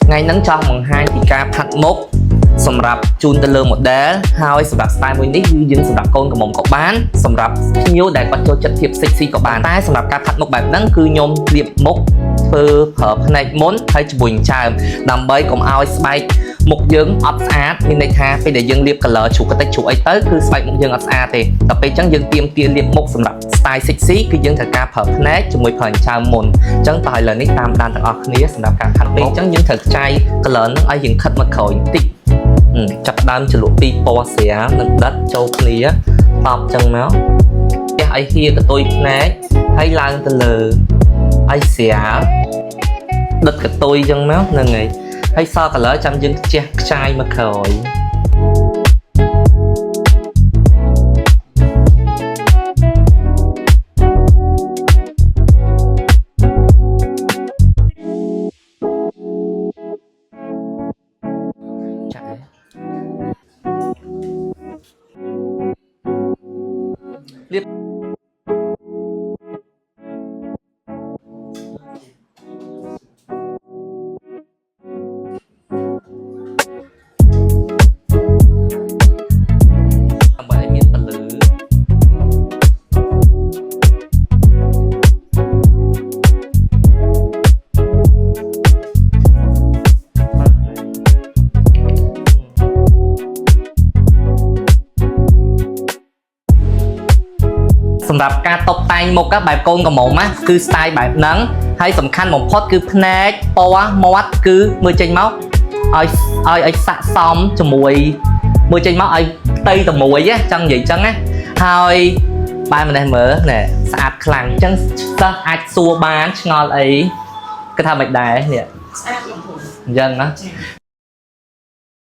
ngày nắng cho mừng hai thì ca phạt mốcสำหรับจูนตะเลอหมดเด้อហើយសម្រាប់ style មួយនេះគឺយើងសម្រាប់កូនកំមុំក៏បានសម្រាប់ភ្ញៀវដែលគាត់ចូលចិត្តភាព sexy ក៏បានតែសម្រាប់ការផាត់មុខបែបហ្នឹងគឺខ្ញុំលាបមុខធ្វើប្រើផ្នែកមុនហើយជាមួយចើមដើម្បីកុំឲ្យស្បែកមុខយើងអត់ស្អាតមានន័យថាពេលដែលយើងលាប color ជ្រូកតិចជ្រូកអីទៅគឺស្បែកមុខយើងអត់ស្អាតទេតែពេលអញ្ចឹងយើងទាមលាបមុខសម្រាប់ style sexy គឺយើងត្រូវការប្រើផ្នែកជាមួយប្រើចើមមុនអញ្ចឹងតើឥឡូវនេះតាមដានទាំងអស់គ្នាសម្រាប់ការផាត់មុខអញ្ចឹងយើងត្រូវខ្ចី color ហ្នឹងឲ្យយើងខិតមកក្រោយបន្តិចចាប់ដើមចលក់ពីពណ៌ស្រាលនិងដិតចូលគ្នាតបចឹងមកផ្ទះឲ្យហៀកតុយភ្នែកហើយឡើងទៅលើឲ្យស្រាលដិតកតុយចឹងមកហ្នឹងហើយស color ចាំយើងខ្ជះខ្ចាយមកក្រោយលាបដើម្បីឲ្យមានពលឺសម្រាប់ការតុបតែងមុខបែបកូនកំមុំណាគឺ style បែបហ្នឹងហើយសំខាន់បំផុតគឺភ្នែកពណ៌មាត់គឺមើលចេញមកឲ្យស័ក្តិសមជាមួយមើលចេញមកឲ្យផ្ទៃតែមួយចឹងនិយាយចឹងណាហើយបែបម្នេះមើលណែស្អាតខ្លាំងចឹងសិស្សអាចសួរបានឆ្ងល់អីគាត់ថាមិនដែរនេះស្អាតអញ្ចឹងណា